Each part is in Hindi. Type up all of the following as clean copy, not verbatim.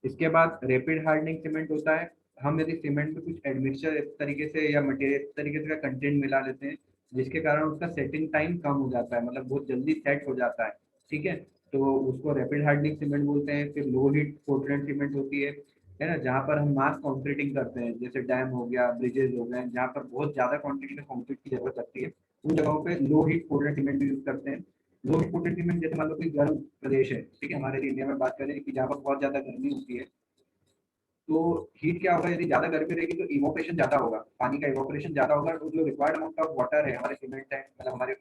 इसके बाद रैपिड हार्डनिंग सीमेंट होता है। हम यदि सीमेंट में कुछ एडमिक्सचर इस तरीके से या मटेरियल इस तरीके से का कंटेंट मिला लेते हैं जिसके कारण उसका सेटिंग टाइम कम हो जाता है, मतलब बहुत जल्दी सेट हो जाता है। ठीक है, तो उसको रैपिड हार्डनिंग सीमेंट बोलते हैं। फिर लो हीट पोर्टलैंड सीमेंट होती है ना, जहाँ पर हम मास कंक्रीटिंग करते हैं, जैसे डैम हो गया, ब्रिजेस हो गए, जहाँ पर बहुत ज्यादा क्वांटिटी में कंक्रीट की जरूरत लगती है, उन जगहों पे low heat Portland cement use करते हैं। लो हीट पोर्टलैंड सीमेंट जैसे मान लो कोई गर्म प्रदेश है, ठीक है, हमारे इंडिया में बात करें कि जहाँ पर बहुत ज्यादा गर्मी होती है, तो हीट क्या होगा, यदि ज्यादा गर्मी रहेगी तो इवोपेशन ज्यादा होगा, पानी का इवोपरेशन ज्यादा होगा, तो जो रिक्वायर्ड अमाउंट ऑफ वाटर है हमारे सीमेंट है, मतलब हमारे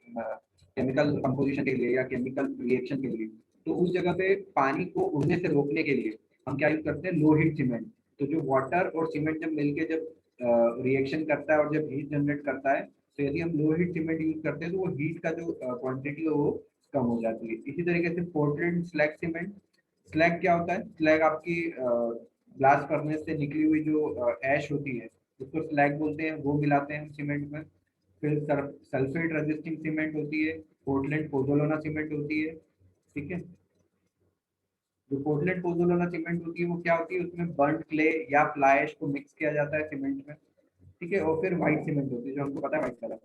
केमिकल कंपोजिशन के लिए या केमिकल रिएक्शन के लिए, तो उस जगह पे पानी को उड़ने से रोकने के लिए हम क्या यूज करते हैं, लो हीट सीमेंट। तो जो वाटर और सीमेंट जब मिलके जब रिएक्शन करता है और जब हीट जनरेट करता है, तो यदि हम लो हीट सीमेंट यूज करते हैं तो वो हीट का जो क्वांटिटी है वो कम हो जाती है। इसी तरीके से पोर्टलैंड स्लैग सीमेंट। स्लैग क्या होता है, स्लैग आपकी ब्लास्ट करने से निकली हुई जो ऐश होती है उसको स्लैग बोलते हैं, वो मिलाते हैं हम सीमेंट में। फिर सल्फेट रेजिस्टिंग सीमेंट होती है, पोर्टलैंड पोजोलाना सीमेंट होती है। ठीक है, जो पोर्टलैंड पोजोलाना सीमेंट होती है वो क्या होती है, उसमें बर्न्ड क्ले या फ्लाई ऐश को मिक्स किया जाता है सीमेंट में। ठीक है, और फिर व्हाइट सीमेंट होती है जो हमको पता है व्हाइट कलर।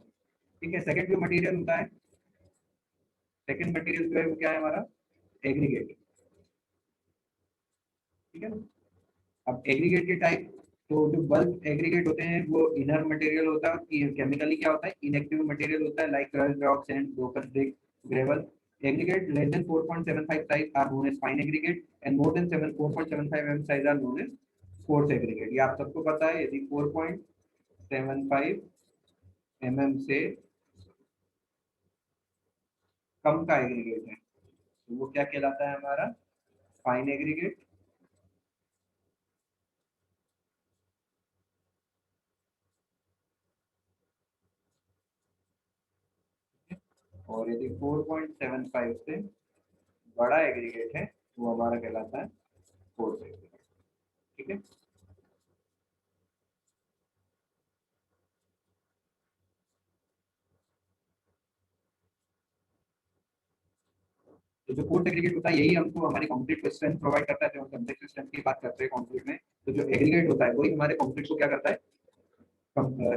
ठीक है, सेकंड जो मटेरियल होता है, सेकंड मटेरियल जो है वो क्या है हमारा, एग्रीगेट। ठीक है ना, अब एग्रीगेट के टाइप, तो जो बल्क एग्रीगेट होते हैं वो इनर मटेरियल होता है, केमिकली क्या होता है, इनएक्टिव मटेरियल होता है, like crush rock sand broken brick gravel. Aggregate less than 4.75 size are known as fine aggregate and more than 7 4.75 mm size are known as coarse aggregate. ये आप सबको पता है, यदि 4.75 mm से कम का एग्रीगेट है तो वो क्या कहलाता है हमारा, फाइन एग्रीगेट। और यदि 4.75 से बड़ा एग्रीगेट है तो वो हमारा कहलाता है कोर्स एग्रीगेट। ठीक है, तो जो कोर्स एग्रीगेट होता है यही हमको हमारे कंक्रीट को स्ट्रेंथ प्रोवाइड करता है। जब हम कंक्रीट स्ट्रेंथ की बात करते हैं कंक्रीट में, तो जो एग्रीगेट होता है वही हमारे कंक्रीट को क्या करता है,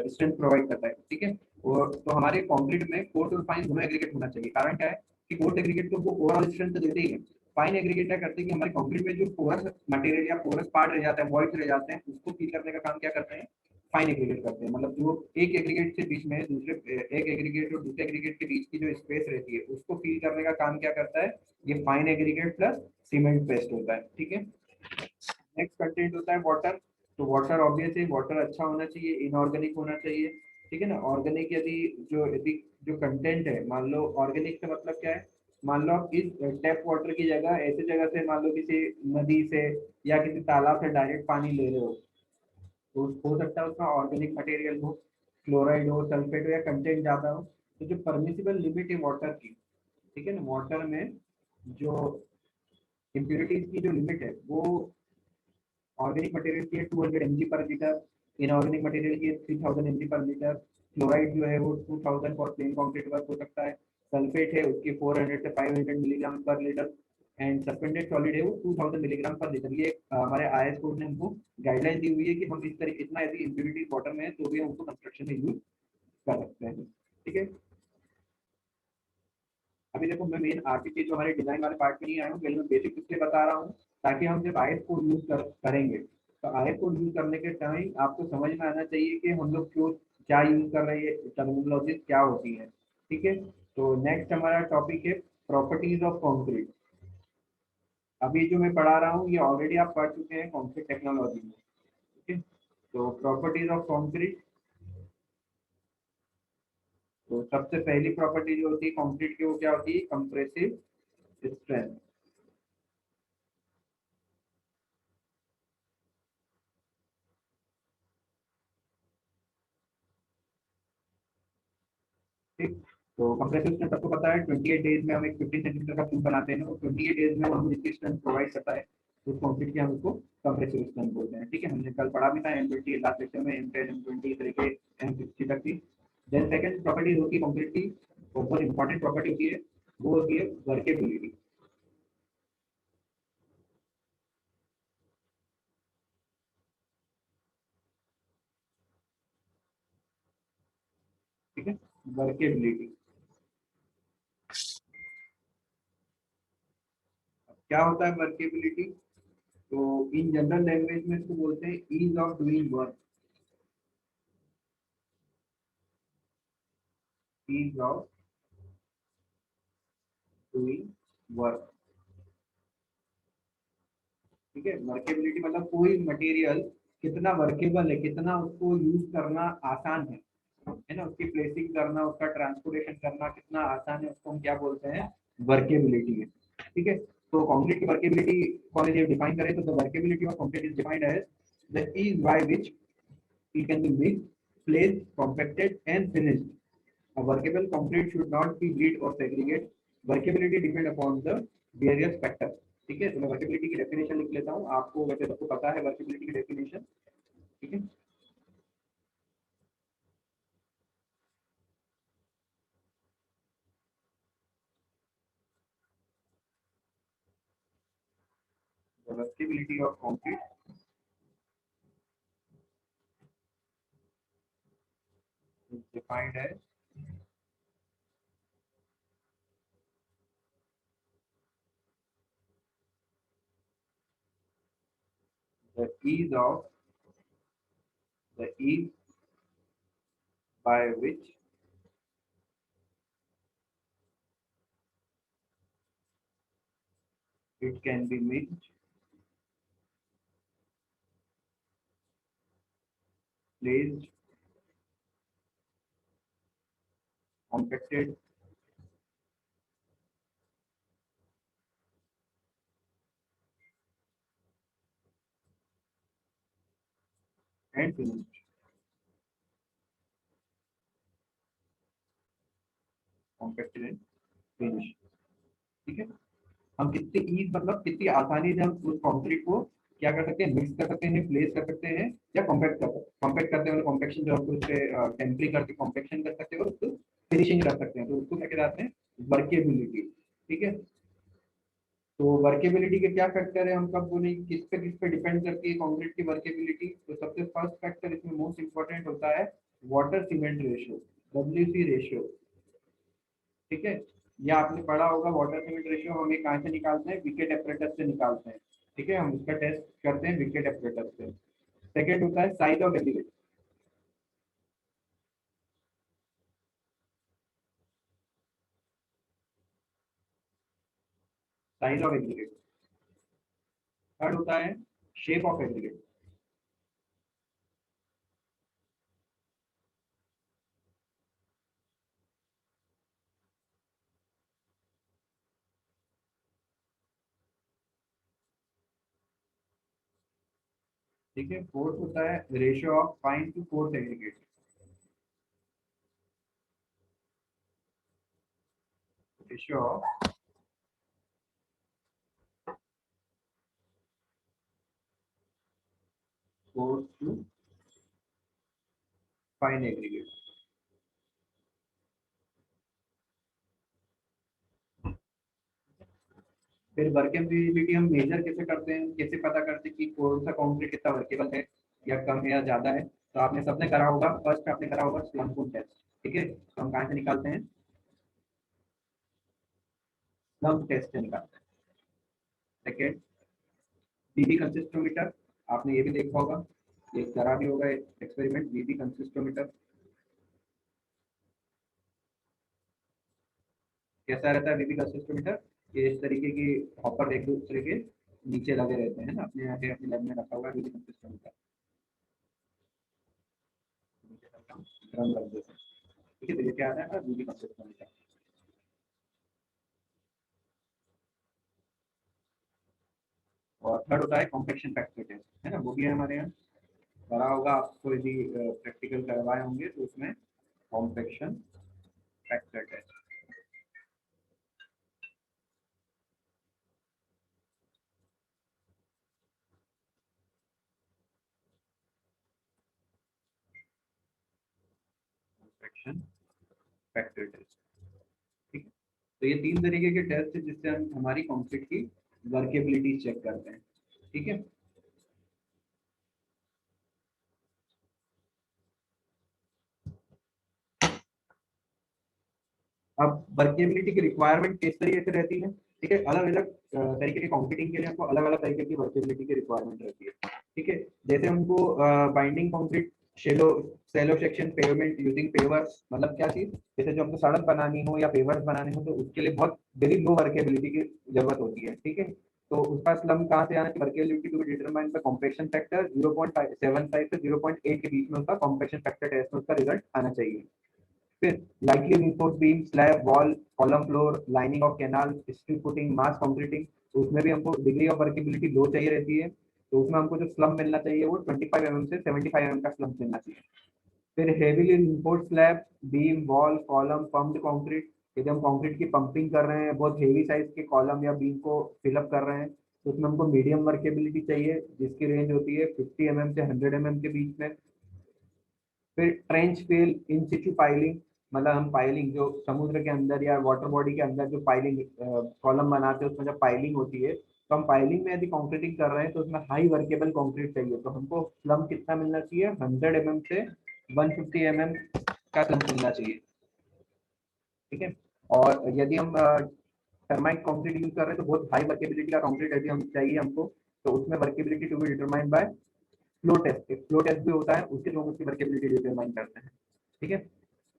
स्ट्रेंथ प्रोवाइड करता है। ठीक है, और तो हमारे कंक्रीट में कोर्स और फाइन दोनों एग्रीगेट होना चाहिए। कारण क्या है कि कोर्स एग्रीगेट तो वो ओवरऑल स्ट्रेंथ तो देते ही है, फाइन एग्रीगेट क्या करते हैं कि हमारे कंक्रीट में जो पोरस मटेरियल या पोरस पार्ट रह जाता है, वॉइड्स रह जाते हैं, उसको फिल करने का काम क्या करते हैं, फाइन एग्रीगेट करते हैं। मतलब जो एक एग्रीगेट से बीच में दूसरे एक एग्रीगेट और दूसरे एग्रीगेट के बीच की जो स्पेस रहती है उसको फिल करने का काम क्या करता है, ये fine aggregate plus cement paste होता है। ठीक है, नेक्स्ट कंटेंट होता है वाटर। तो वाटर ऑब्वियसली वाटर अच्छा होना चाहिए, इनऑर्गेनिक होना चाहिए। ठीक है ना, ऑर्गेनिक यदि जो कंटेंट है, मान लो ऑर्गेनिक का मतलब क्या है, मान लो आप इस टैप वाटर की जगह ऐसे जगह से, मान लो किसी नदी से या किसी तालाब से डायरेक्ट पानी ले रहे हो, तो हो सकता है उसमें ऑर्गेनिक मटेरियल हो, क्लोराइड हो, सल्फेट हो या कंटेंट ज्यादा हो। तो जो परमिसिबल लिमिट है वाटर की, ठीक है ना, वाटर में जो इम्प्योरिटीज की जो लिमिट है वो ऑर्गेनिक मटेरियल की है 200 mg पर लीटर, इनऑर्गेनिक मटेरियल की है 3000 mg पर लीटर। क्लोराइड जो है वो 2000 फॉर प्लेन कॉन्क्रीट वर्क हो सकता है। सल्फेट है उसकी 400 से 500 मिलीग्राम पर लीटर। एंड सस्पेंडेड सॉलिड है वो 2000 मिलीग्राम पर लीटर। ये हमारे आईएस कोड ने हमको गाइडलाइन दी हुई है कि हम इस तरह इतना यदि इम्प्योरिटी वाटर में है तो भी हम उसको कंस्ट्रक्शन में यूज कर सकते हैं। ठीक है, अभी देखो मैं मेन आरसीसी जो हमारे डिजाइन वाले पार्ट में नहीं आया हूँ, पहले मैं बेसिक इसलिए बता रहा हूँ ताकि हम जब आईएस कोड यूज करेंगे तो आईएस कोड यूज करने के टाइम आपको समझ में आना चाहिए कि हम लोग क्यों क्या यूज कर रहे हैं, टर्मिनोलॉजी क्या होती है। ठीक है, तो नेक्स्ट हमारा टॉपिक है प्रॉपर्टीज ऑफ कॉन्क्रीट। अभी जो मैं पढ़ा रहा हूँ ये ऑलरेडी आप पढ़ चुके हैं कॉन्क्रीट टेक्नोलॉजी में। ठीक है, तो प्रॉपर्टीज ऑफ कॉन्क्रीट, तो सबसे पहली प्रॉपर्टी जो होती है कॉन्क्रीट की वो क्या होती है, कंप्रेसिव स्ट्रेंथ। ठीक, तो कंप्रेसिव स्ट्रेंथ सबको पता है 28 डेज में हम एक 15 सेंटीमीटर का ट्यूब बनाते हैं, और 28 डेज में वो हमें जितनी स्ट्रेंथ प्रोवाइड करता है उस कंक्रीट की हम उसको कंप्रेसिव स्ट्रेंथ बोलते हैं। ठीक है, हमने कल पढ़ा भी था M20 लास्ट लेक्चर में, M10 M20 तरह के M60 तक की। देन सेकंड प्रॉपर्टी होती है कंक्रीट की, बहुत इंपॉर्टेंट प्रॉपर्टी होती है, वो होती है वर्केबिलिटी। ठीक है, वर्केबिलिटी क्या होता है वर्केबिलिटी? तो इन जनरल लैंग्वेज में इसको बोलते हैं ease of doing work, ease of doing work. ठीक है, वर्केबिलिटी मतलब कोई मटेरियल कितना वर्केबल है, कितना उसको यूज करना आसान है ना, उसकी प्लेसिंग करना, उसका ट्रांसपोर्टेशन करना कितना आसान है, उसको हम क्या बोलते हैं? वर्केबिलिटी है। ठीक है, तो कंक्रीट की वर्केबिलिटी कॉलेज डिफाइन करें तो the workability of concrete is defined as the ease by which it can be mixed, placed, compacted and finished. A workable concrete should not be grit or segregate. Workability depend upon the various factors. ठीक है, तो मैं वर्केबिलिटी की डेफिनेशन लिख लेता हूँ, आपको वैसे सबको पता है वर्केबिलिटी की डेफिनेशन। ठीक है, workability of concrete is defined as the ease by which it can be mixed, placed, compacted and finished. Compacted and finished. ठीक है, हम कितनी ईज मतलब कितनी आसानी से हम उस कंक्रीट को क्या कर सकते हैं? मिक्स कर सकते हैं, प्लेस कर सकते हैं या कॉम्पैक्ट कर सकते हैं। कॉम्पैक्ट करते हैं कॉम्पैक्शन जो हम उससे टेम्परिंग करके कॉम्पैक्शन कर सकते हैं और उसको फिनिशिंग कर सकते हैं, तो उसको क्या कहते हैं? वर्केबिलिटी। ठीक है, तो वर्केबिलिटी के क्या फैक्टर है, हम कब बोले किस पे डिपेंड करती है कंक्रीट की वर्केबिलिटी? तो सबसे फर्स्ट फैक्टर इसमें मोस्ट इंपॉर्टेंट होता है water cement ratio, WC ratio. ठीक है, या आपने पढ़ा होगा वाटर सीमेंट रेशियो हमें कहाँ से निकालते हैं? विकेट एपरेटस से निकालते हैं। ठीक है, हम इसका टेस्ट करते हैं विकेट एपरेटस से। सेकेंड होता है size of aggregate, size of aggregate. Third होता है शेप ऑफ एग्रीगेट। ठीक है, फोर्थ होता है ratio of fine to coarse aggregate, ratio of coarse to fine aggregate. फिर वर्केबिलिटी हम मेजर कैसे करते हैं, कैसे पता करते हैं कि कौन सा कंक्रीट कितना वर्केबल है या कम है या ज्यादा है? तो आपने सबने करा होगा, फर्स्ट आपने करा होगा स्लम्प टेस्ट। ठीक है, तो हम कहाँ से निकालते हैं? स्लम्प टेस्ट से निकालते हैं। सेकेंड बीबी कंसिस्टोमीटर, आपने ये भी देखा होगा, ये करा भी होगा एक्सपेरिमेंट, बीबी कंसिस्टोमीटर। कैसा रहता है बीबी कंसिस्टोमीटर? ये इस तरीके की हॉपर एक दूसरे के नीचे लगे रहते हैं ना, अपने यहाँ पे अपने लैब में रखा हुआ है बीबी कंसिस्टोमीटर, ड्रम रख देते हैं। ठीक है, तो ये क्या आता है? बीबी कंसिस्टोमीटर। और थर्ड होता है कॉम्पेक्शन फैक्टर टेस्ट, है ना, वो भी है हमारे यहाँ, करा होगा आपको, यदि प्रैक्टिकल करवाए होंगे तो उसमें compaction factor test. Compaction factor test. ठीक है, तो ये तीन तरीके के टेस्ट है जिससे हम हमारी कंक्रीट की वर्केबिलिटी चेक करते हैं। ठीक है, अब वर्केबिलिटी की रिक्वायरमेंट किस तरीके से रहती है, ठीक है, अलग अलग तरीके के कंक्रीटिंग के लिए हमको अलग अलग तरीके की वर्केबिलिटी की रिक्वायरमेंट रहती है, ठीक है। जैसे हमको बाइंडिंग कंक्रीट शेलो सेलो सेक्शन पेवरमेंट यूजिंग पेवर, मतलब क्या चीज, जैसे जो हमको सड़क बनानी हो या पेवर्स बनाने हो तो उसके लिए बहुत वेरी लो वर्केबिलिटी की जरूरत होती है, ठीक है। तो उसका स्लम कहाँ से आना चाहिए, workability to be determined by compaction factor 0.75 से 0.8 के बीच में उसका कॉम्पैक्शन फैक्टर टेस्ट में उसका रिजल्ट आना चाहिए। फिर lightly reinforce beam slab wall column floor lining of canal strip footing mass concreting, तो उसमें भी हमको डिग्री ऑफ वर्केबिलिटी लो चाहिए रहती है। तो उसमें हमको जो स्लम मिलना चाहिए वो 25 mm से 75 mm का स्लम मिलना चाहिए। फिर heavily reinforced slab beam wall column pumped concrete, यदि हम कंक्रीट की पंपिंग कर रहे हैं बहुत हेवी साइज के कॉलम या बीम को फिलअप कर रहे हैं तो उसमें हमको मीडियम वर्केबिलिटी चाहिए जिसकी रेंज होती है 50 mm से 100 mm के बीच में। फिर ट्रेंच फिल इन सिचू पाइलिंग, मतलब हम पाइलिंग जो समुद्र के अंदर या वाटर बॉडी के अंदर जो पाइलिंग कॉलम बनाते हैं उसमें जब पाइलिंग होती है तो हम पाइलिंग में यदि कंक्रीटिंग कर रहे हैं तो उसमें हाई वर्केबल कंक्रीट चाहिए, तो हमको स्लम कितना मिलना चाहिए 100 mm से 150 mm का स्लम मिलना चाहिए, ठीक है। और यदि हम टर्माइट कंक्रीट यूज कर रहे हैं तो बहुत हाई वर्केबिलिटी का कंक्रीट यदि हम चाहिए हमको तो उसमें workability to be determined by flow test, एक फ्लो टेस्ट भी होता है उसके थ्रू उसकी वर्केबिलिटी डिटरमाइन करते हैं, ठीक है।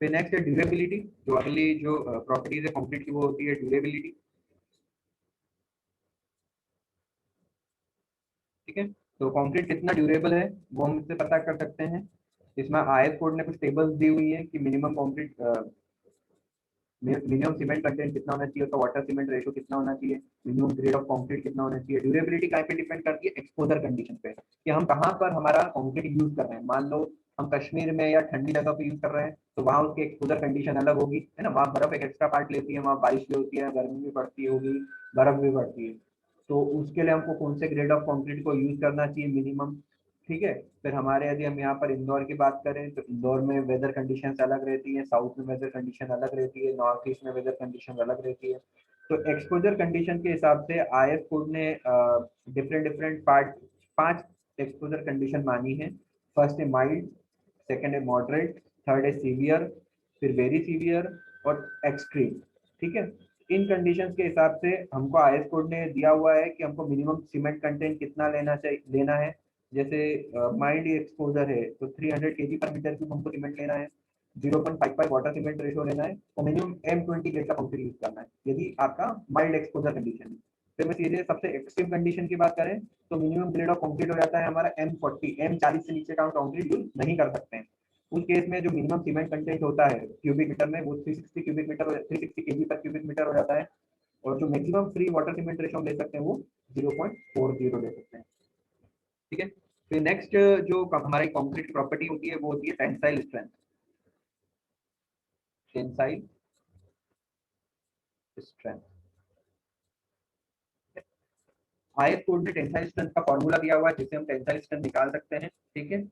फिर नेक्स्ट है ड्यूरेबिलिटी, जो अगली जो प्रॉपर्टीज है कंक्रीट की वो होती है ड्यूरेबिलिटी, ठीक है। तो कंक्रीट कितना ड्यूरेबल है वो हम इससे पता कर सकते हैं। इसमें आईएस कोड ने कुछ टेबल्स दी हुई है कि minimum concrete minimum cement content कितना होना चाहिए, उसका वाटर सीमेंट रेशो कितना होना चाहिए, मिनिमम ग्रेड ऑफ कंक्रीट कितना होना चाहिए। ड्यूरेबिलिटी कहाँ पे डिपेंड करती है, एक्सपोजर कंडीशन पे, कि हम कहाँ पर हमारा कंक्रीट यूज कर रहे हैं। मान लो हम कश्मीर में या ठंडी जगह पे यूज कर रहे हैं तो वहाँ उसकी एक्सपोजर कंडीशन अलग होगी, है ना, वहाँ बर्फ एक एक्स्ट्रा पार्ट लेती है, वहाँ बारिश भी होती है गर्मी भी पड़ती होगी बर्फ भी पड़ती है, तो उसके लिए हमको कौन से ग्रेड ऑफ कंक्रीट को यूज करना चाहिए मिनिमम, ठीक है। फिर हमारे यदि हम यहाँ पर इंदौर की बात करें तो इंदौर में वेदर कंडीशन अलग रहती है, साउथ में वेदर कंडीशन अलग रहती है, नॉर्थ ईस्ट में वेदर कंडीशन अलग रहती है। तो एक्सपोजर कंडीशन के हिसाब से आईएस कोड ने different different part 5 exposure condition मानी है। फर्स्ट है माइल्ड, सेकंड है मॉडरेट, थर्ड है सीवियर, फिर वेरी सीवियर और एक्सट्रीम, ठीक है। इन कंडीशंस के हिसाब से हमको आईएस कोड ने दिया हुआ है कि हमको मिनिमम सीमेंट कंटेंट कितना लेना है। जैसे माइल्ड एक्सपोजर है तो 300 kg पर मीटर क्यूब हमको सीमेंट लेना है, 0.55 वाटर सीमेंट रेशो लेना है और मिनिमम M20 ग्रेड का कंक्रीट यूज करना है यदि आपका माइल्ड एक्सपोजर कंडीशन है। फिर मैं सीधे सबसे एक्सट्रीम कंडीशन की बात करें तो मिनिमम ग्रेड ऑफ कंक्रीट हो जाता है हमारा M40, M40 से नीचे का कंक्रीट यूज नहीं कर सकते हैं। उस केस में जो मिनिमम सीमेंट कंटेंट होता है क्यूबिक मीटर में वो 360 क्यूबिक मीटर 360 kg पर क्यूबिक मीटर हो जाता है, और जो maximum free water cement ratio हम ले सकते हैं वो 0.40 ले सकते हैं, ठीक है। फिर नेक्स्ट जो हमारी कंक्रीट प्रॉपर्टी होती है वो होती है tensile strength, tensile strength. IS code में टेंसाइल स्ट्रेंथ का फॉर्मूला दिया हुआ है जिससे हम टेंसाइल स्ट्रेंथ निकाल सकते हैं, ठीक है।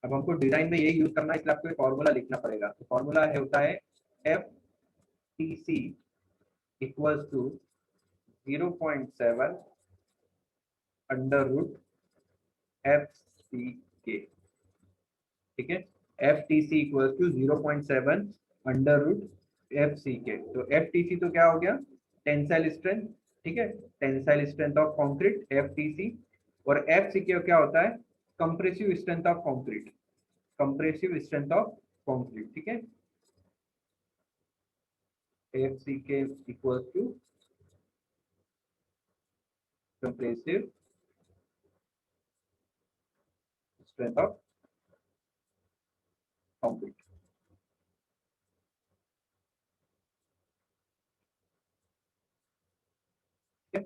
अब हमको डिजाइन में यही यूज करना है इसलिए आपको फॉर्मूला लिखना पड़ेगा। तो फॉर्मूला है होता है F T C equals to 0.7 under root F C के, ठीक है। F T C equal to 0.7 under root F C K. तो एफ टी सी तो क्या हो गया, टेंसाइल स्ट्रेंथ, ठीक है, tensile strength of concrete F T C. और एफ सी के क्या होता है, compressive strength of concrete, compressive strength of concrete, ठीक है। F C K equal to compressive strength of concrete, ठीक है।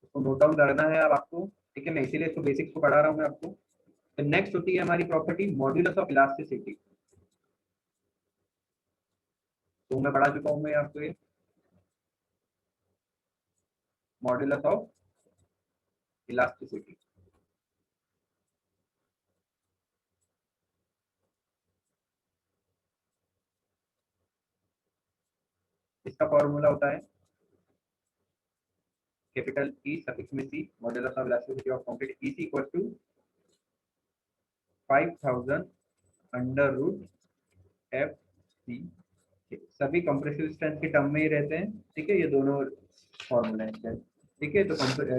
इसको नोट डाउन करना है अब आपको, ठीक है, मैं इसीलिए इसको बेसिक्स को पढ़ा रहा हूँ मैं आपको। तो नेक्स्ट होती है हमारी प्रॉपर्टी मॉड्यूलस ऑफ इलास्टिसिटी, तो मैं पढ़ा चुका हूँ मैं आपको ये मॉड्यूलस ऑफ इलास्टिसिटी। इसका फॉर्मूला होता है कैपिटल ई सफिक्स में C, modulus of elasticity of concrete E C equal to 5000 under root F C, सभी कंप्रेसिव स्ट्रेंथ के टर्म में ही रहते हैं। ठीक है, ये दोनों फॉर्मूला हैं। ठीक है, तो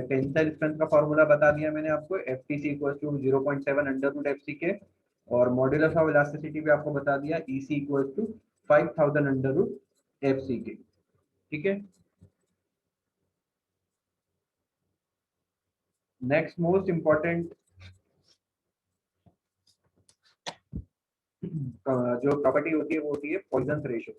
टेंसाइल स्ट्रेंथ का फॉर्मूला बता दिया मैंने आपको, F T C equal to 0.7 under root F C के, और मॉड्यूलस ऑफ इलास्टिसिटी भी आपको बता दिया, E C equal to 5000 under root F C के। ठीक है, नेक्स्ट मोस्ट इम्पॉर्टेंट जो प्रॉपर्टी होती है वो होती है पॉइजन रेशियो।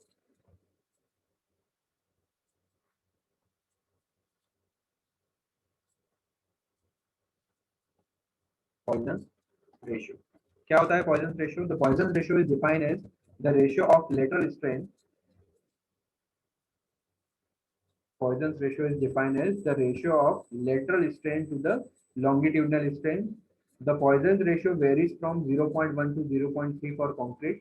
पॉइजन रेशियो क्या होता है? Poisson ratio, the Poisson ratio is defined as the ratio of lateral strain. Poisson's ratio is defined as the ratio of lateral strain to the longitudinal strain. The Poisson's ratio varies from 0.1 to 0.3 for concrete.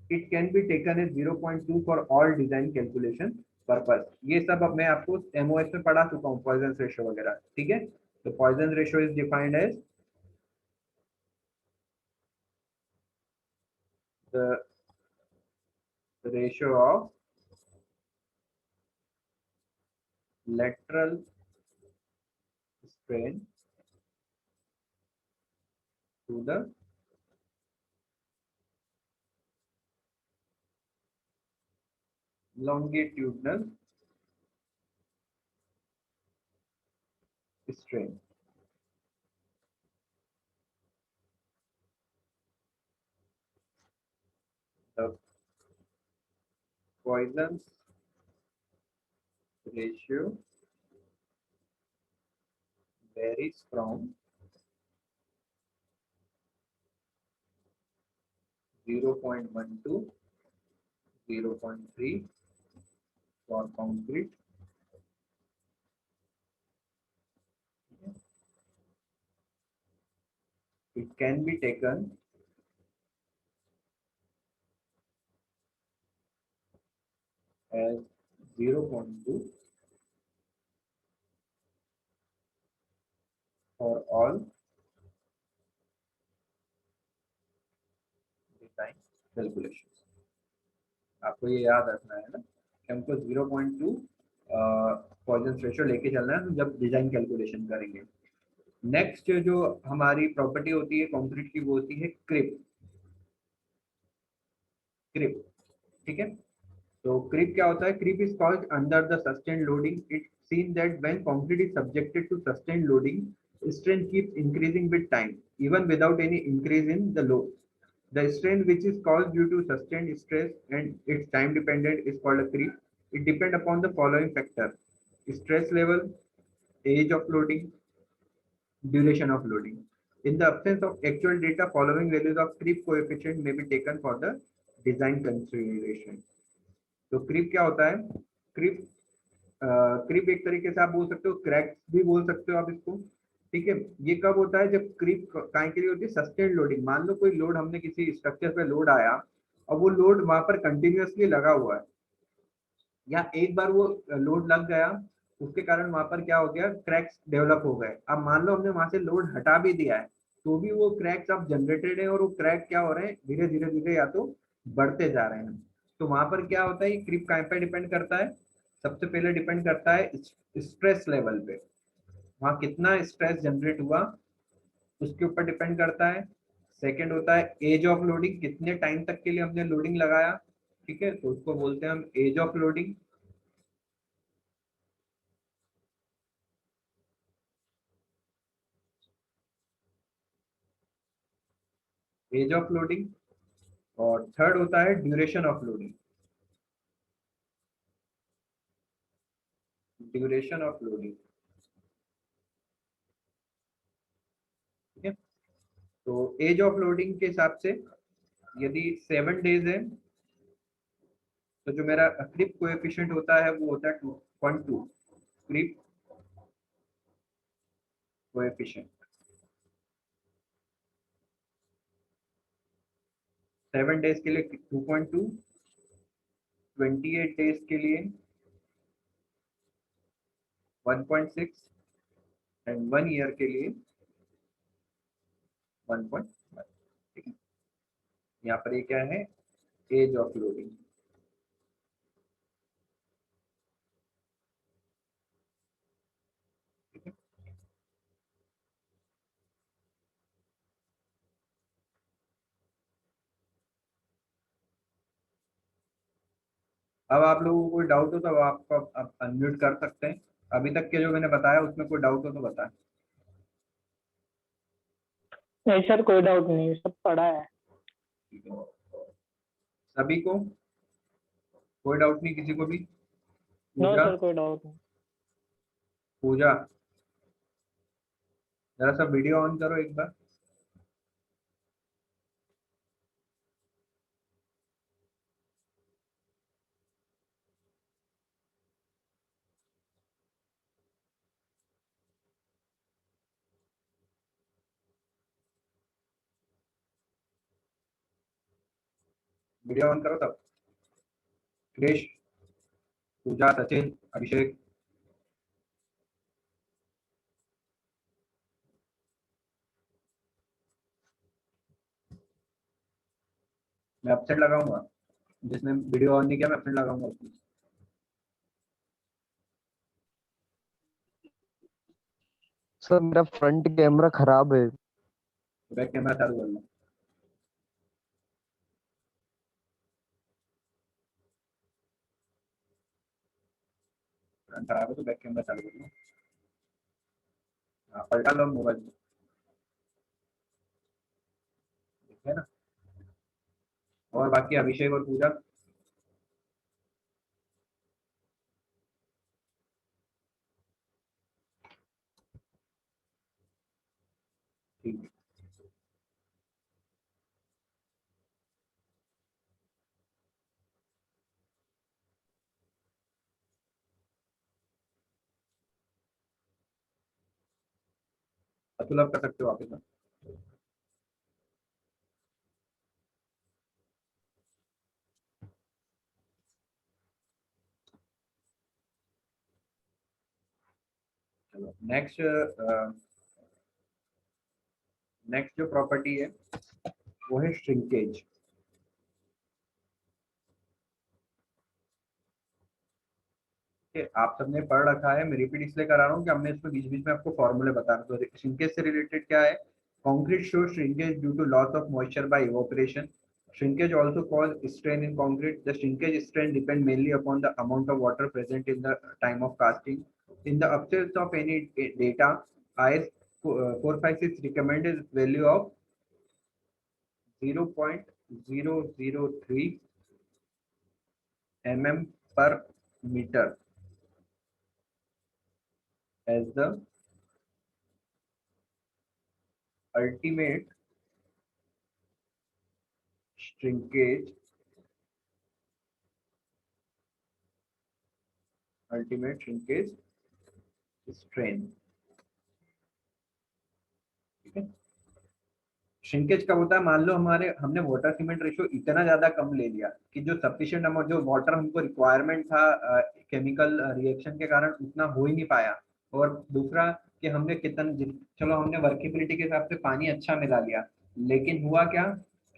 It can be taken as 0.2 for all design calculation purpose. ये सब अब मैं आपको MOS में पढ़ा चुका हूँ, Poisson's ratio वगैरह। ठीक है, तो Poisson's ratio is defined as the ratio of lateral strain to the longitudinal strain. The Poisson's ratio varies from 0.1 to 0.3 for concrete. It can be taken as 0.2 for all design calculations. आपको ये याद रखना है ना कि हमको 0.2 पॉइजन रेशियो लेके चलना है जब डिजाइन कैलकुलेशन करेंगे। नेक्स्ट जो हमारी प्रॉपर्टी होती है कंक्रीट की वो होती है क्रिप। क्रिप, ठीक है, तो क्रीप क्या होता है? Creep is called under the sustain loading. It seen that when concrete is subjected to sustain loading, strength keeps increasing with time even without any increase in the load. The strain which is caused due to sustained stress and it's time dependent is called a creep. It depends upon the following factor: stress level, age of loading, duration of loading. In the absence of actual data, following values of creep coefficient may be taken for the design consideration. तो क्रीप क्या होता है? क्रीप क्रीप एक तरीके से आप बोल सकते हो, क्रैक भी बोल सकते हो आप इसको। ठीक है, ये कब होता है? जब क्रीप काय के लिए होती है? Sustain loading. मान लो कोई लोड, हमने किसी स्ट्रक्चर पे लोड आया और वो लोड वहां पर कंटिन्यूअसली लगा हुआ है, या एक बार वो लोड लग गया उसके कारण वहां पर क्या हो गया? क्रैक्स डेवलप हो गए। अब मान लो हमने वहां से लोड हटा भी दिया है तो भी वो क्रैक्स अब जनरेटेड है, और वो क्रैक क्या हो रहे हैं? धीरे धीरे धीरे या तो बढ़ते जा रहे हैं। तो वहां पर क्या होता है? क्रीप काय पे डिपेंड करता है? सबसे पहले डिपेंड करता है स्ट्रेस लेवल पे, वहां कितना स्ट्रेस जनरेट हुआ उसके ऊपर डिपेंड करता है। सेकंड होता है एज ऑफ लोडिंग, कितने टाइम तक के लिए हमने लोडिंग लगाया। ठीक है, तो उसको बोलते हैं हम age of loading. Age of loading. और थर्ड होता है duration of loading. Duration of loading, ठीक है। तो एज ऑफ लोडिंग के हिसाब से यदि 7 डेज है तो जो मेरा क्रिप कोएफिशिएंट होता है वो होता है 2.2 क्रिप कोएफिशिएंट। 7 डेज के लिए 2.2, 28 डेज के लिए 1.6 एंड 1 ईयर के लिए 1.1। ठीक है, यहाँ पर ये क्या है? Age of loading. अब आप लोगों को कोई डाउट हो तो आप अनम्यूट कर सकते हैं। अभी तक के जो मैंने बताया उसमें कोई डाउट हो तो बताएं। नहीं सर, कोई डाउट नहीं, सब पढ़ा है। सभी को कोई डाउट नहीं, किसी को भी? नो पूजा, सर, कोई डाउट नहीं। पूजा जरा सा वीडियो ऑन करो एक बार। वीडियो ऑन करो तब। क्रिश, पूजा, सचिन, अभिषेक। मैं अपसेट लगाऊंगा, जिसने वीडियो ऑन नहीं किया मैं अपसेट लगाऊंगा उसमें। सर मेरा फ्रंट कैमरा खराब है। बैक कैमरा चालू कर लो। फ्रंट खराब है तो बैक कैमरा चालू कर लो। हाँ, पलटा लो मोबाइल में, ठीक है ना? और बाकी अभिषेक और पूजा। ठीक है। अतुल आप कर सकते हो वापस। चलो नेक्स्ट, नेक्स्ट जो प्रॉपर्टी है वो है श्रिंकेज। आप सबने पढ़ रखा है, मैं रिपीट इसलिए करा रहा हूँ कि हमने इसमें बीच बीच में आपको फॉर्मूले बताना। तो श्रिंकेज से रिलेटेड क्या है? Concrete show shrinkage due to loss of moisture by evaporation. Shrinkage also cause strain in concrete. The shrinkage strain depend mainly upon the amount of water present in the time of casting. In the absence of any data, IS 456 recommended value of 0.003 mm per meter as the ultimate shrinkage, ultimate shrinkage strain। ठीक है। श्रिंकेज कब होता है? मान लो हमारे हमने वाटर सीमेंट रेशियो इतना ज्यादा कम ले लिया कि जो सफिशिएंट अमाउंट जो वाटर हमको रिक्वायरमेंट था केमिकल रिएक्शन के कारण उतना हो ही नहीं पाया। और दूसरा कि हमने चलो हमने वर्केबिलिटी के हिसाब से पानी अच्छा मिला लिया, लेकिन हुआ क्या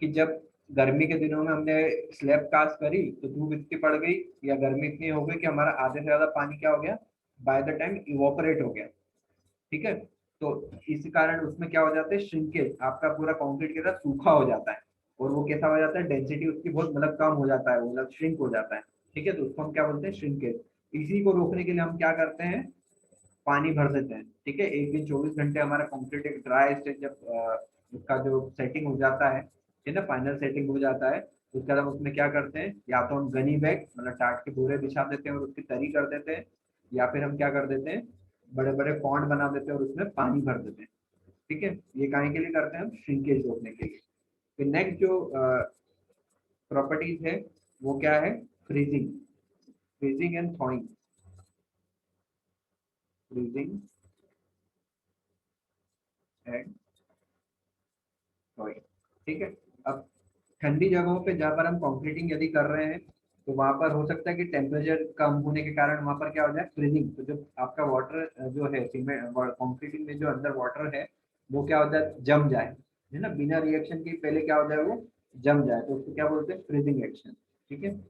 कि जब गर्मी के दिनों में हमने स्लैब कास्ट करी तो धूप इतनी पड़ गई या गर्मी इतनी हो गई कि हमारा आधे से ज्यादा पानी क्या हो गया, बाय द टाइम इवोपरेट हो गया। ठीक है। तो इस कारण उसमें क्या हो जाता है, श्रिंकेज, आपका पूरा कंक्रीट के साथ सूखा हो जाता है। और वो कैसा हो जाता है, डेंसिटी उसकी बहुत मतलब कम हो जाता है, मतलब श्रिंक हो जाता है। ठीक है, तो उसको हम क्या बोलते हैं, श्रिंकेज। इसी को रोकने के लिए हम क्या करते हैं, पानी भर देते हैं। ठीक है, एक दिन 24 घंटे हमारा कंक्रीट एक ड्राई स्टेज जब उसका जो सेटिंग हो जाता है, ठीक है ना, फाइनल सेटिंग हो जाता है, तो उसके बाद हम उसमें क्या करते हैं, या तो हम गनी बैग मतलब टाट के बोरे बिछा देते हैं और उसकी तरी कर देते हैं, या फिर हम क्या कर देते हैं, बड़े बड़े पॉन्ड बना देते हैं और उसमें पानी भर देते हैं। ठीक है, ये काहे के लिए करते हैं हम, श्रिंकेज रोकने के लिए। फिर नेक्स्ट जो प्रॉपर्टीज है वो क्या है, freezing, freezing and थॉइंग, freezing and थॉइंग। ठीक है। अब ठंडी जगहों पे जहाँ पर हम कंक्रीटिंग यदि कर रहे हैं तो वहां पर हो सकता है कि टेम्परेचर कम होने के कारण वहां पर क्या हो जाए, फ्रीजिंग। तो जो आपका वाटर जो है सीमेंट कंक्रीटिंग में जो अंदर वाटर है वो क्या हो जाए, जम जाए, है ना, बिना रिएक्शन के पहले क्या हो जाए, वो जम जाए, तो उसको क्या बोलते हैं, फ्रीजिंग एक्शन। ठीक है।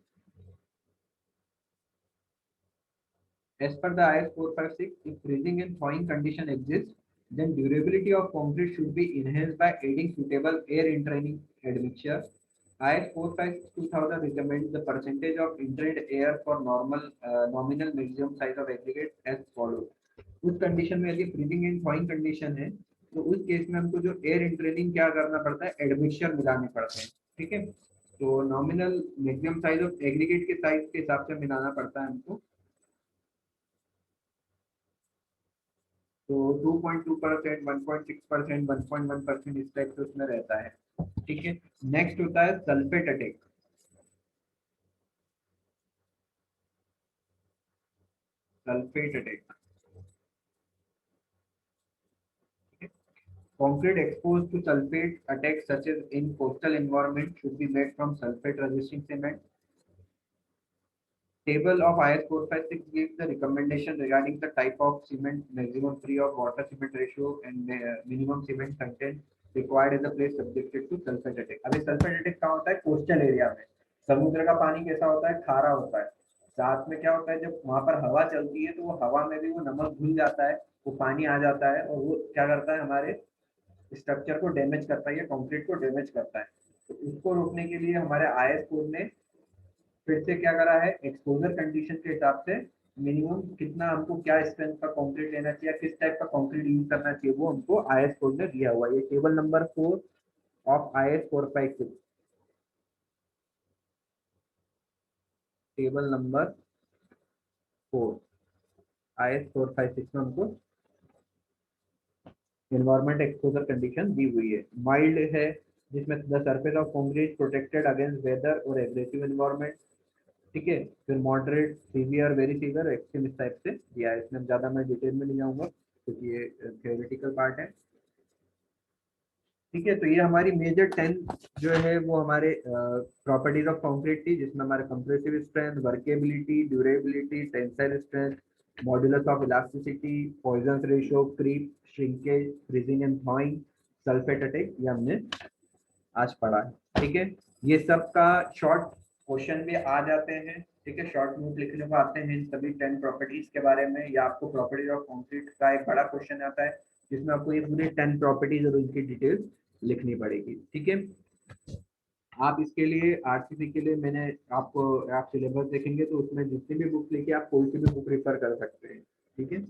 As per the IS 456, if freezing and thawing condition exists, then durability of concrete should be enhanced by adding suitable air entraining admixture. IS 456-2000 recommends the percentage of inhaled air for normal nominal maximum size of aggregate as follows. उस कंडीशन में यदि ब्रीदिंग एंड थॉइंग कंडीशन है तो उस केस में हमको जो एयर इंट्रेनिंग क्या करना पड़ता है, एडमिक्सचर मिलाने पड़ते हैं। ठीक है, तो nominal maximum size of aggregate के साइज के हिसाब से मिलाना पड़ता है हमको। तो 2.2%, 1.6%, 1.1% इस टाइप से उसमें रहता है। ठीक है, नेक्स्ट होता है sulphate attack. Sulphate attack, concrete exposed to sulfate attacks such as in coastal environment should be made from sulfate resisting cement. Table of IS 456 gives the recommendation regarding the type of cement, maximum free of water cement ratio and minimum cement content required as a place subjected to sulfate attack. अभी sulfate attack कहाँ होता है, कोस्टल एरिया में। समुद्र का पानी कैसा होता है, खारा होता है। साथ में क्या होता है, जब वहां पर हवा चलती है तो वो हवा में भी वो नमक घुल जाता है, वो पानी आ जाता है और वो क्या करता है, हमारे स्ट्रक्चर को डैमेज करता है या कंक्रीट को डैमेज करता है। तो उसको रोकने के लिए हमारे आईएस कोड ने फिर से क्या करा है, एक्सपोजर कंडीशन के हिसाब से मिनिमम कितना हमको क्या स्ट्रेंथ का कंक्रीट लेना चाहिए, किस टाइप का कंक्रीट यूज करना चाहिए, वो हमको आईएस कोड ने दिया हुआ है। ये table number 4 of IS 456, table number 4 IS 456 में हमको एनवायरमेंट एक्सपोजर कंडीशन दी हुई है। माइल्ड है जिसमें the surface of concrete protected against weather और एग्रेसिव एनवायरमेंट। ठीक है, फिर moderate, severe, very severe, extreme इस टाइप से दिया है। इसमें ज्यादा मैं डिटेल में नहीं जाऊंगा क्योंकि ये थ्योरेटिकल पार्ट है। ठीक है, तो ये हमारी मेजर 10 जो है वो हमारे प्रॉपर्टीज ऑफ कंक्रीट थी, जिसमें हमारे compressive strength, workability, durability, tensile strength, modulus of elasticity, Poisson ratio, creep, shrinkage, freezing and thawing, sulphate attack, ये हमने आज पढ़ा है। ठीक है, ये सब का शॉर्ट क्वेश्चन भी आ जाते हैं। ठीक है, शॉर्ट नोट लिखने को आते हैं सभी 10 प्रॉपर्टीज के बारे में, या आपको प्रॉपर्टीज ऑफ कंक्रीट का एक बड़ा क्वेश्चन आता है जिसमें आपको ये पूरी 10 प्रॉपर्टीज और उनकी डिटेल्स लिखनी पड़ेगी। ठीक है, आप इसके लिए आरसीसी के लिए मैंने आपको, आप सिलेबस देखेंगे तो उसमें जितनी भी बुक लिखी आप कोई सी भी बुक रेफर कर सकते हैं। ठीक है,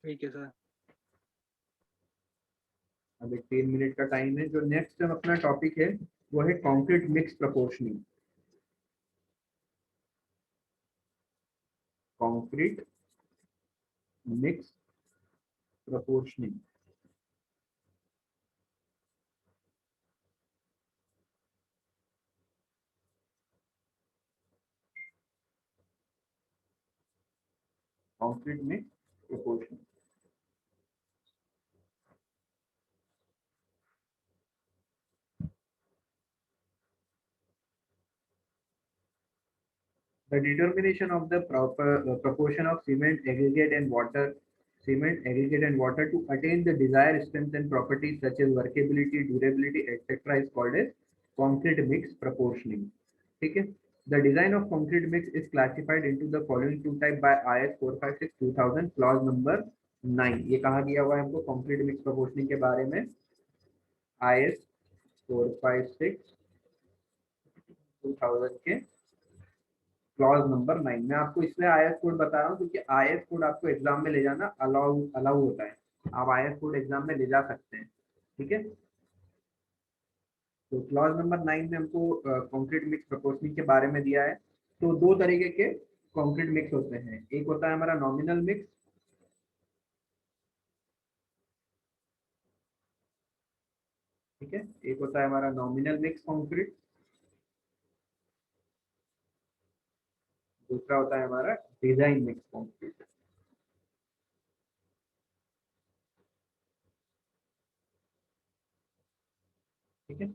ठीक है सर। अभी 3 मिनट का टाइम है। जो नेक्स्ट अपना टॉपिक है वो है concrete mix proportioning. Concrete mix proportioning. Concrete mix proportioning, the determination of the proper proportion of cement aggregate and water to attain the desired strength and properties such as workability, durability, etc. is called as concrete mix proportioning. ठीक है, the design of concrete mix is classified into the following two type by IS 456-2000 clause number 9। ये कहा गया हुआ है हमको concrete mix proportioning के बारे में, IS 456-2000 के क्लॉज नंबर 9। मैं आपको इसलिए आईएस कोड बता रहा हूँ क्योंकि आईएस कोड आपको एग्जाम में ले जाना अलाउ होता है। आप आईएस कोड एग्जाम में ले जा सकते हैं। ठीक है, तो क्लॉज नंबर 9 में हमको कंक्रीट मिक्स प्रोपोर्शनिंग के बारे में दिया है। तो दो तरीके के कंक्रीट मिक्स होते हैं, एक होता है हमारा नॉमिनल मिक्स, ठीक है, एक होता है हमारा नॉमिनल मिक्स कंक्रीट, दूसरा होता है हमारा डिजाइन मिक्स कंक्रीट। ठीक है,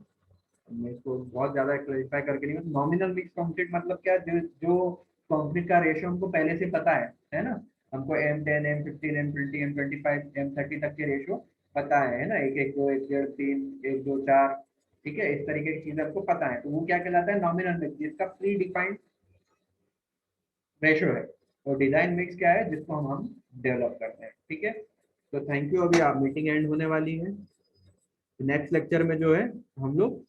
मैं इसको बहुत ज्यादा क्लैरिफाई करके नहीं, नॉमिनल मिक्स कंक्रीट मतलब क्या, जो कंक्रीट का रेशियो हमको पहले से पता है ना, हमको M10, M15, M20, M25, M30 तक के रेशियो पता है ना, 1:1:2, 1:3, 1:2:4। ठीक है, इस तरीके की चीजें आपको पता है, तो वो क्या कहलाता है, नॉमिनल मिक्स, जिसका प्री डिफाइंड रेशियो है। और डिजाइन मिक्स क्या है, जिसको हम डेवलप करते हैं। ठीक है, तो थैंक यू। अभी आप मीटिंग एंड होने वाली है। नेक्स्ट लेक्चर में जो है हम लोग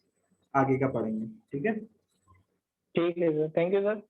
आगे का पढ़ेंगे, ठीक है। ठीक है सर, थैंक यू सर।